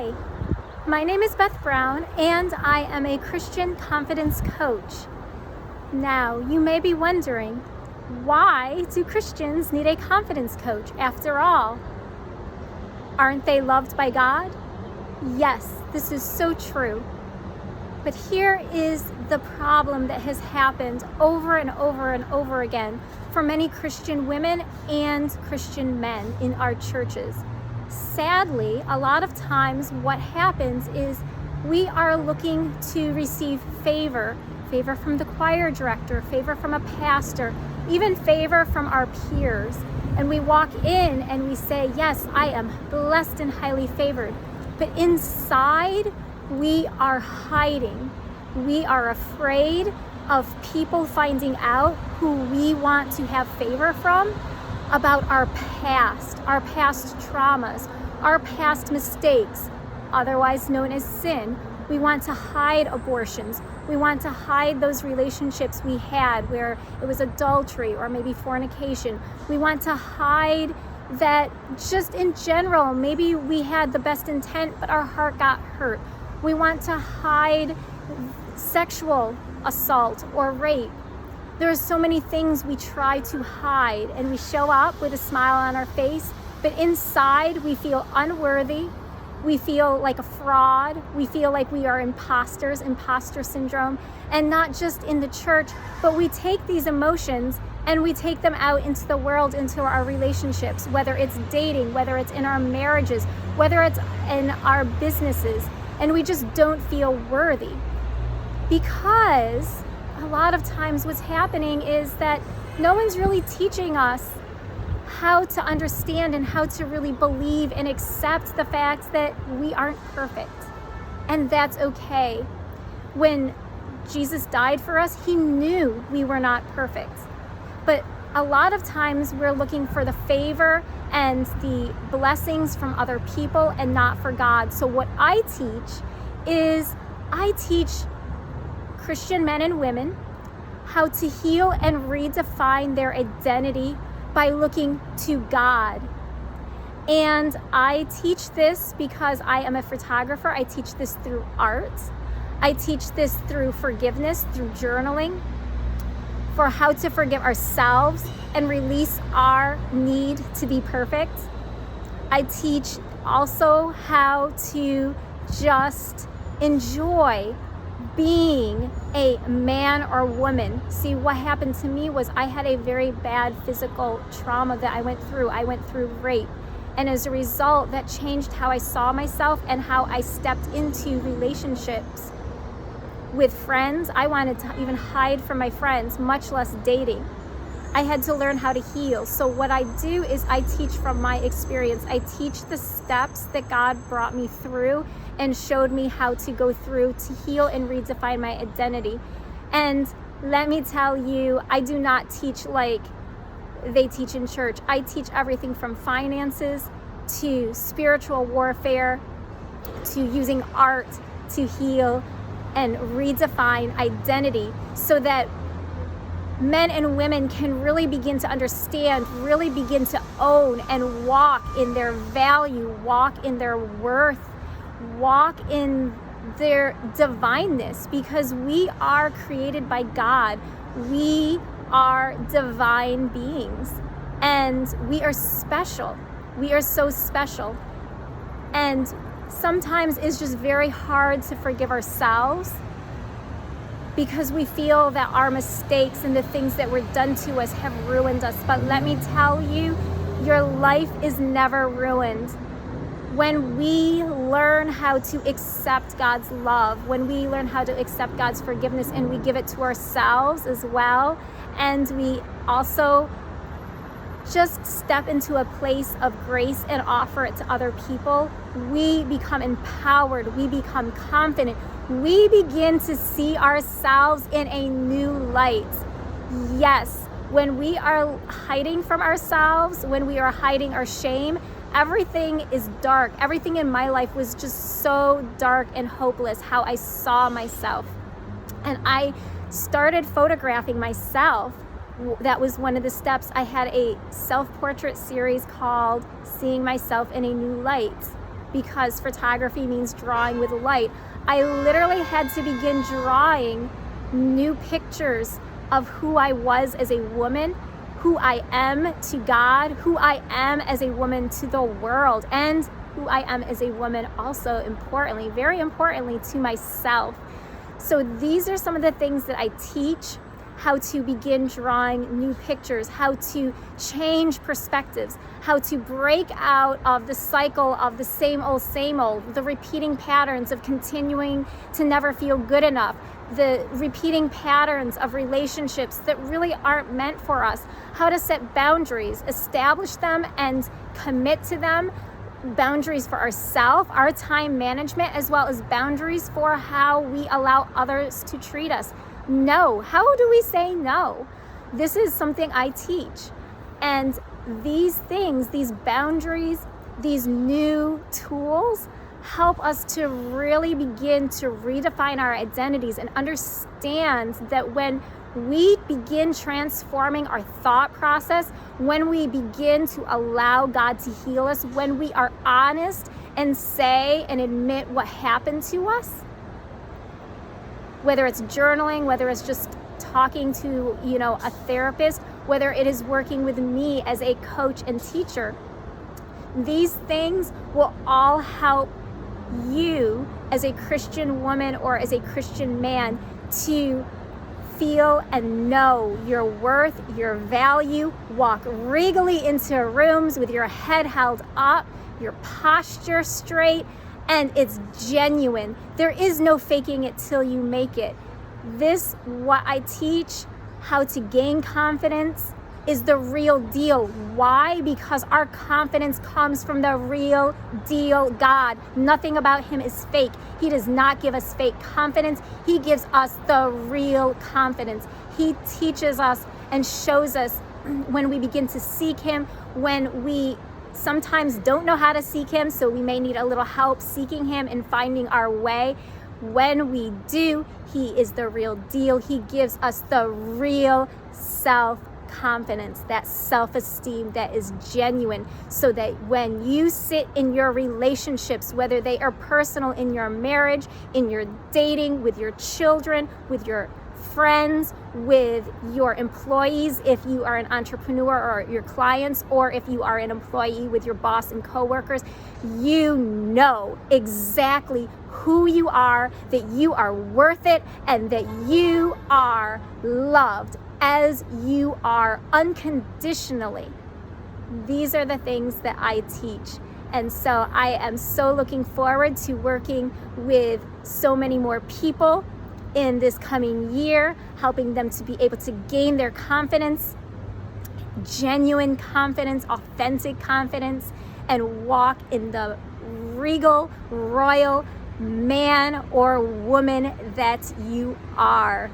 Hi, my name is Beth Brown, and I am a Christian confidence coach. Now, you may be wondering, why do Christians need a confidence coach? After all, aren't they loved by God? Yes, this is so true. But here is the problem that has happened over and over and over again for many Christian women and Christian men in our churches. Sadly, a lot of times what happens is we are looking to receive favor from the choir director, favor from a pastor, even favor from our peers. And we walk in and we say, yes, I am blessed and highly favored. But inside, we are hiding. We are afraid of people finding out who we want to have favor from about our past traumas, our past mistakes, otherwise known as sin. We want to hide abortions. We want to hide those relationships we had where it was adultery or maybe fornication. We want to hide that just in general, maybe we had the best intent, but our heart got hurt. We want to hide sexual assault or rape. There are so many things we try to hide, and we show up with a smile on our face, but inside we feel unworthy. We feel like a fraud. We feel like we are imposters, imposter syndrome, and not just in the church, but we take these emotions and we take them out into the world, into our relationships, whether it's dating, whether it's in our marriages, whether it's in our businesses, and we just don't feel worthy. Because a lot of times what's happening is that no one's really teaching us how to understand and how to really believe and accept the fact that we aren't perfect. And that's okay. When Jesus died for us, he knew we were not perfect. But a lot of times we're looking for the favor and the blessings from other people and not for God. So what I teach Christian men and women how to heal and redefine their identity by looking to God. And I teach this because I am a photographer. I teach this through art. I teach this through forgiveness, through journaling, for how to forgive ourselves and release our need to be perfect. I teach also how to just enjoy being a man or woman. See, what happened to me was I had a very bad physical trauma that I went through. I went through rape. And as a result, that changed how I saw myself and how I stepped into relationships with friends. I wanted to even hide from my friends, much less dating. I had to learn how to heal. So what I do is I teach from my experience. I teach the steps that God brought me through and showed me how to go through to heal and redefine my identity. And let me tell you, I do not teach like they teach in church. I teach everything from finances to spiritual warfare to using art to heal and redefine identity so that men and women can really begin to understand, really begin to own and walk in their value, walk in their worth, walk in their divineness, because we are created by God. We are divine beings and we are special. We are so special. And sometimes it's just very hard to forgive ourselves because we feel that our mistakes and the things that were done to us have ruined us. But let me tell you, your life is never ruined. When we learn how to accept God's love, when we learn how to accept God's forgiveness and we give it to ourselves as well, and we also just step into a place of grace and offer it to other people, we become empowered, we become confident, we begin to see ourselves in a new light. Yes, when we are hiding from ourselves, when we are hiding our shame, everything is dark. Everything in my life was just so dark and hopeless, how I saw myself. And I started photographing myself. That was one of the steps. I had a self-portrait series called Seeing Myself in a New Light. because photography means drawing with light. I literally had to begin drawing new pictures of who I was as a woman, who I am to God, who I am as a woman to the world, and who I am as a woman also, importantly, very importantly, to myself. So these are some of the things that I teach: how to begin drawing new pictures, how to change perspectives, how to break out of the cycle of the same old, the repeating patterns of continuing to never feel good enough, the repeating patterns of relationships that really aren't meant for us, how to set boundaries, establish them and commit to them, boundaries for ourselves, our time management, as well as boundaries for how we allow others to treat us. No. How do we say no? This is something I teach. And these things, these boundaries, these new tools help us to really begin to redefine our identities and understand that when we begin transforming our thought process, when we begin to allow God to heal us, when we are honest and say and admit what happened to us, whether it's journaling, whether it's just talking to, a therapist, whether it is working with me as a coach and teacher, these things will all help you as a Christian woman or as a Christian man to feel and know your worth, your value, walk regally into rooms with your head held up, your posture straight, and it's genuine. There is no faking it till you make it. This, what I teach, how to gain confidence, is the real deal. Why? Because our confidence comes from the real deal God. Nothing about him is fake. He does not give us fake confidence. He gives us the real confidence. He teaches us and shows us when we begin to seek him, when we sometimes don't know how to seek him, so we may need a little help seeking him and finding our way. When we do, he is the real deal. He gives us the real self-confidence, that self-esteem that is genuine, so that when you sit in your relationships, whether they are personal, in your marriage, in your dating, with your children, with your friends, with your employees, if you are an entrepreneur, or your clients, or if you are an employee with your boss and coworkers, you know exactly who you are, that you are worth it, and that you are loved as you are unconditionally. These are the things that I teach. And so I am so looking forward to working with so many more people in this coming year, helping them to be able to gain their confidence, genuine confidence, authentic confidence, and walk in the regal, royal man or woman that you are.